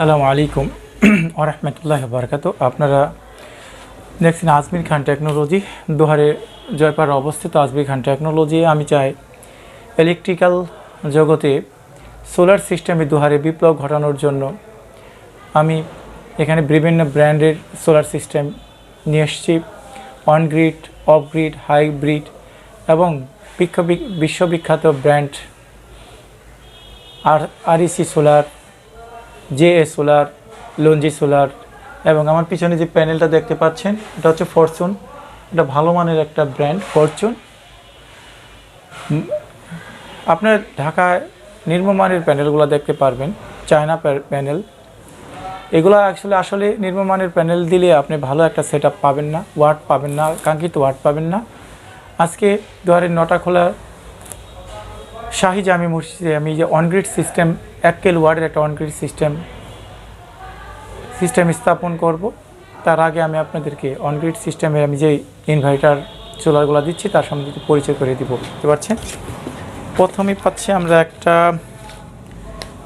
আসসালামু আলাইকুম ওয়া রাহমাতুল্লাহি ওয়া বারাকাতুহু। আপনারা দেখছেন আজমির খান টেকনোলজি, দোহারে জয়পাড়া অবস্থিত আজমির খান টেকনোলজি। আমি চাই ইলেকট্রিক্যাল জগতে সোলার সিস্টেমে দোহারে বিপ্লব ঘটানোর জন্য আমি এখানে বিভিন্ন ব্র্যান্ডের সোলার সিস্টেম নিয়ে এসেছি। On grid, off grid, hybrid এবং বিশ্ববিখ্যাত brand REC solar, JA solar, Longi solar এবং আমার পিছনে যে প্যানেলটা দেখতে পাচ্ছেন এটা হচ্ছে ফরচুন। এটা ভালো মানের একটা ব্র্যান্ড ফরচুন। আপনার ঢাকায় নিম্নমানের প্যানেলগুলো দেখতে পারবেন, চায়না প্যানেল। এগুলো আসলে নিম্নমানের প্যানেল দিলে আপনি ভালো একটা সেট আপ পাবেন না, ওয়াট পাবেন না, কাঙ্ক্ষিত ওয়াট পাবেন না। আজকে দুয়ারের নটাখোলা শাহী জামি মসজিদে আমি যে অনগ্রিড সিস্টেম 1 কিলো ওয়াটের একটা অনগ্রিড সিস্টেম স্থাপন করব। তার আগে আমি আপনাদেরকে অনগ্রিড সিস্টেমে আমি যে ইনভার্টার সোলারগুলো দিচ্ছি তার সম্বন্ধে পরিচয় করে দিব। বুঝতে পারছেন? প্রথমেই পাচ্ছি আমরা একটা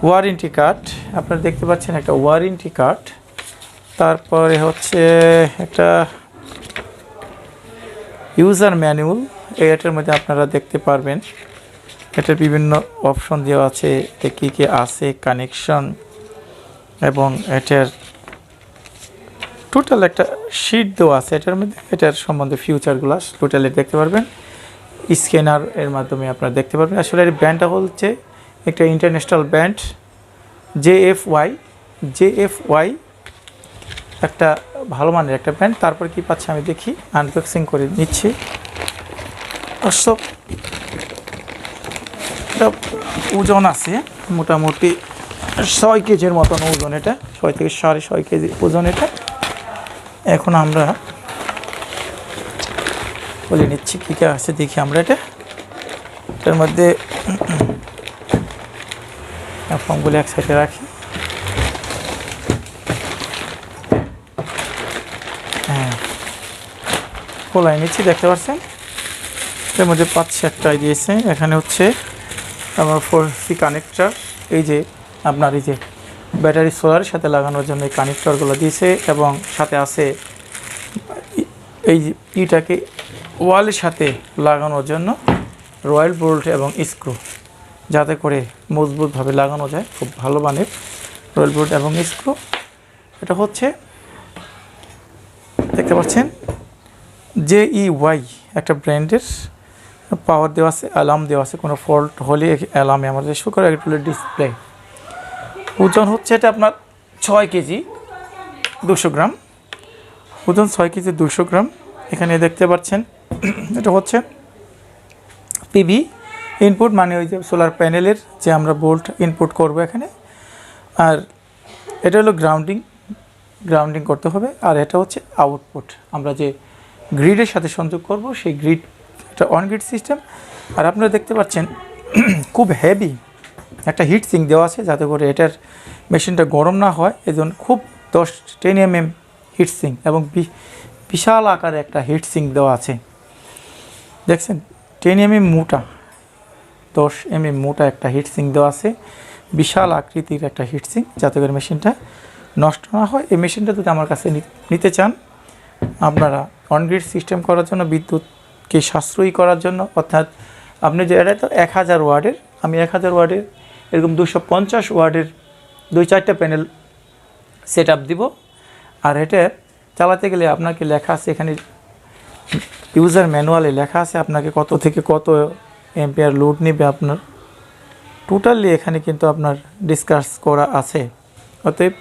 ওয়ারেন্টি কার্ড। আপনারা দেখতে পাচ্ছেন একটা ওয়ারেন্টি কার্ড। তারপরে হচ্ছে একটা ইউজার ম্যানুয়াল। এটার মধ্যে আপনারা দেখতে পারবেন এটার বিভিন্ন অপশন দেওয়া আছে, কী কী আছে, কানেকশন এবং এটার টোটাল একটা শিট দেওয়া আছে এটার মধ্যে। এটার সম্বন্ধে ফিউচারগুলো টোটালি দেখতে পারবেন। স্ক্যানার এর মাধ্যমে আপনারা দেখতে পারবেন। আসলে এর ব্র্যান্ডটা হচ্ছে একটা ইন্টারন্যাশনাল ব্র্যান্ড জেএফওয়াই, একটা ভালো মানের একটা ব্র্যান্ড। তারপর কি পাচ্ছে আমি দেখি, আনবক্সিং করে নিচ্ছি। সব ওজন আছে মোটামুটি 6 কেজির মতন ওজন। এটা 6 থেকে 6.5 কেজি ওজন এটা। এখন আমরা বলে নিচ্ছি কী কী আছে দেখি আমরা এটার মধ্যে ফর্মগুলো এক সাইডে রাখি। হ্যাঁ, খোলাই নিচ্ছি, দেখতে পাচ্ছেন এর মধ্যে পাচ্ছি একটা দিয়েছে। এখানে হচ্ছে আমার 4C কানেক্টর, এই যে আপনার এই যে ব্যাটারি সোলারের সাথে লাগানোর জন্য এই কানেক্টরগুলো দিয়েছে এবং সাথে আছে এই ইটাকে ওয়ালের সাথে লাগানোর জন্য রয়্যাল বোল্ট এবং স্ক্রু, যাতে করে মজবুতভাবে লাগানো যায়। খুব ভালো মানের রয়্যাল বোল্ট এবং স্ক্রু। এটা হচ্ছে দেখতে পাচ্ছেন জেইওয়াই একটা ব্র্যান্ডের। পাওয়ার দেওয়া আছে, অ্যালার্ম দেওয়া আছে, কোনো ফল্ট হলে অ্যালার্মে আমাদের শো করে। একটা ডিসপ্লে। ওজন হচ্ছে এটা আপনার 6 কেজি 200 গ্রাম। ওজন 6 কেজি 200 গ্রাম। এখানে দেখতে পাচ্ছেন এটা হচ্ছে পিভি ইনপুট, মানে ওই যে সোলার প্যানেলের যে আমরা বোল্ট ইনপুট করব এখানে। আর এটা হলো গ্রাউন্ডিং করতে হবে। আর এটা হচ্ছে আউটপুট, আমরা যে গ্রিডের সাথে সংযোগ করব সেই গ্রিড, এটা অন গ্রিড সিস্টেম। আর আপনারা দেখতে পাচ্ছেন খুব হেভি একটা হিট সিঙ্ক দেওয়া আছে, যাতে করে এটার মেশিনটা গরম না হয়। এই জন্য খুব 10 mm হিট সিঙ্ক এবং বিশাল আকারে একটা হিট সিঙ্ক দেওয়া আছে। দেখছেন 10 mm মোটা, 10 mm মোটা একটা হিট সিঙ্ক দেওয়া আছে। বিশাল আকৃতির একটা হিট সিঙ্ক, যাতে করে মেশিনটা নষ্ট না হয়। এই মেশিনটা যদি আমার কাছে নিতে চান আপনারা অনগ্রিড সিস্টেম করার জন্য, বিদ্যুৎকে সাশ্রয়ী করার জন্য, অর্থাৎ আপনি যে এটা তো 1000 ওয়াটের, আমি 1000 ওয়াটের এরকম 250 ওয়াটের 2-4টা প্যানেল সেট আপ দিব। আর এটা চালাতে গেলে আপনাকে লেখা আছে এখানে, ইউজার ম্যানুয়ালে লেখা আছে আপনাকে কত থেকে কত এম্পিয়ার লোড নেবে আপনার। টোটালি এখানে কিন্তু আপনার ডিসকাস করা আছে। অতএব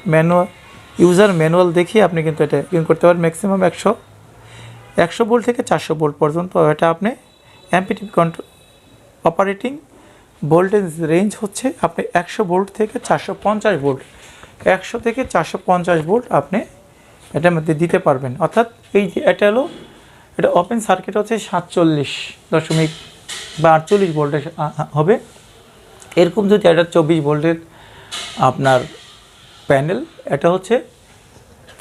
ইউজার ম্যানুয়াল দেখিয়ে আপনি কিন্তু এটা ইউজ করতে পারেন। ম্যাক্সিমাম 100 ভোল্ট থেকে 400 ভোল্ট পর্যন্ত এটা আপনি এমপিটিভি কন্ট্রোল অপারেটিং ভোল্টেজ রেঞ্জ হচ্ছে আপনি 100 ভোল্ট থেকে 450 ভোল্ট, 100 থেকে 450 ভোল্ট আপনি এটার মধ্যে দিতে পারবেন। অর্থাৎ এই যে এটা হলো, এটা ওপেন সার্কিট হচ্ছে 47.48 ভোল্টের হবে। এরকম যদি এটা 24 ভোল্টের আপনার প্যানেল, এটা হচ্ছে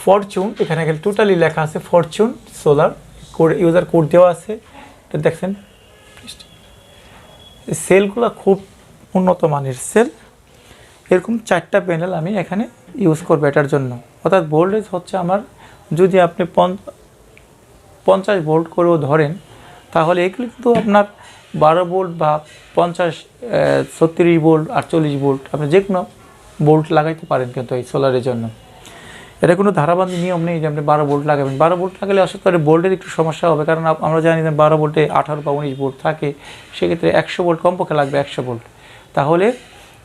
ফরচুন। এখানে টোটালি লেখা আছে Fortune solar, code user code দেওয়া আছে। এটা দেখছেন সেলগুলো খুব উন্নত মানের সেল। এরকম 4টা প্যানেল আমি এখানে ইউজ করবে এটার জন্য। অর্থাৎ ভোল্টেজ হচ্ছে আমার, যদি আপনি 50 ভোল্ট করেও ধরেন, তাহলে এগুলি কিন্তু আপনার 12 ভোল্ট বা 50, 36 ভোল্ট, 48 ভোল্ট, আপনি যে কোনো ভোল্ট লাগাইতে পারেন কিন্তু এই সোলারের জন্য। এটা কোনো ধারাবান্ধি নিয়ম নেই যে আপনি 12 ভোল্ট লাগাবেন। 12 ভোল্ট লাগালে আসলে করে ভোল্টের একটু সমস্যা হবে, কারণ আমরা জানি যে 12 ভোল্টে 18 বা 19 ভোল্ট থাকে, সেক্ষেত্রে 100 ভোল্ট কমপক্ষে লাগবে, 100 ভোল্ট। তাহলে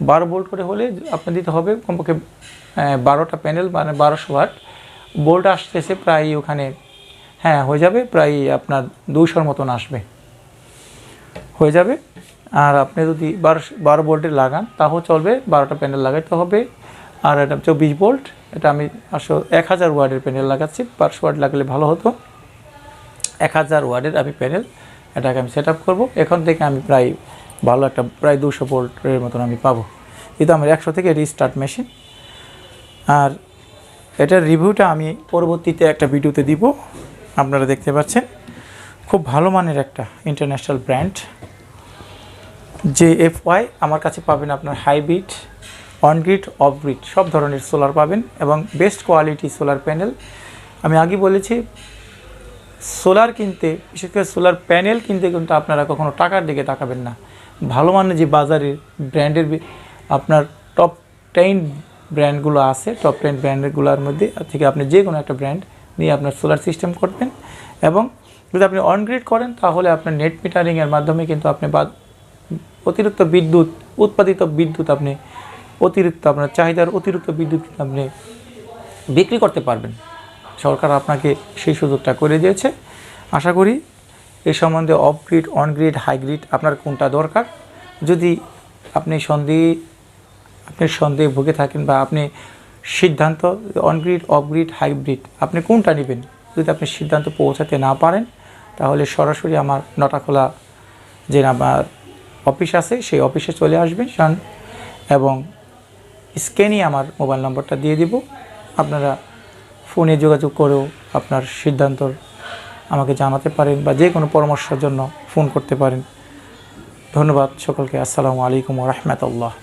12 ভোল্ট করে হলে আপনি দিতে হবে কমপক্ষে 12টা প্যানেল, মানে 1200 ওয়াট। ভোল্ট আসতেছে প্রায় ওখানে, হ্যাঁ হয়ে যাবে, প্রায় আপনার 200-র মতন আসবে, হয়ে যাবে। আর আপনি যদি 12 ভোল্টের লাগান তাও চলবে, 12টা প্যানেল লাগাইতে হবে। আর এটা 24 ভোল্ট, এটা আমি আসলে 1000 ওয়াটের প্যানেল লাগাচ্ছি, 500 ওয়াট লাগলে ভালো হতো। 1000 ওয়াটের আমি প্যানেল, এটাকে আমি সেট আপ করবো। এখন থেকে আমি প্রায় ভালো একটা প্রায় 200 ভোল্টের মতন আমি পাবো। কিন্তু আমার 100 থেকে রিস্টার্ট মেশিন। আর এটার রিভিউটা আমি পরবর্তীতে একটা ভিডিওতে দিব, আপনারা দেখতে পাচ্ছেন। খুব ভালো মানের একটা ইন্টারন্যাশনাল ব্র্যান্ড JFY। আমার কাছে পাবেন আপনার হাইব্রিড, অনগ্রিড, অফ গ্রিড সব ধরনের সোলার পাবেন, এবং বেস্ট কোয়ালিটি সোলার প্যানেল। আমি আগে বলেছি, সোলার কিনতে, বিশেষ করে সোলার প্যানেল কিনতে কিন্তু আপনারা কখনো টাকার দিকে তাকাবেন না। ভালো মানের যে বাজারের ব্র্যান্ডের আপনার টপ 10 ব্র্যান্ডগুলো আছে, টপ 10 ব্র্যান্ডগুলোর মধ্যে থেকে আপনি যে কোনো একটা ব্র্যান্ড নিয়ে আপনার সোলার সিস্টেম করবেন। এবং যদি আপনি অনগ্রিড করেন, তাহলে আপনার নেট মিটারিংয়ের মাধ্যমে কিন্তু আপনি অতিরিক্ত বিদ্যুৎ, উৎপাদিত বিদ্যুৎ আপনি অতিরিক্ত, আপনার চাহিদার অতিরিক্ত বিদ্যুৎ আপনি বিক্রি করতে পারবেন। সরকার আপনাকে সেই সুযোগটা করে দিয়েছে। আশা করি এই সম্বন্ধে অফ গ্রিড, অনগ্রিড, হাইগ্রিড আপনার কোনটা দরকার, যদি আপনি সন্দেহে ভুগে থাকেন, বা আপনি সিদ্ধান্ত অনগ্রিড, অফ গ্রিড, হাইব্রিড আপনি কোনটা নেবেন, যদি আপনি সিদ্ধান্ত পৌঁছাতে না পারেন, তাহলে সরাসরি আমার নটাখোলা যে আমার অফিস আছে সেই অফিসে চলে আসবেন, এবং স্ক্যানে আমার মোবাইল নম্বরটা দিয়ে দিব। আপনারা ফোনে যোগাযোগ করেও আপনার সিদ্ধান্ত আমাকে জানাতে পারেন, বা যে কোনো পরামর্শের জন্য ফোন করতে পারেন। ধন্যবাদ সকলকে। আসসালামু আলাইকুম ওয়া রাহমাতুল্লাহ।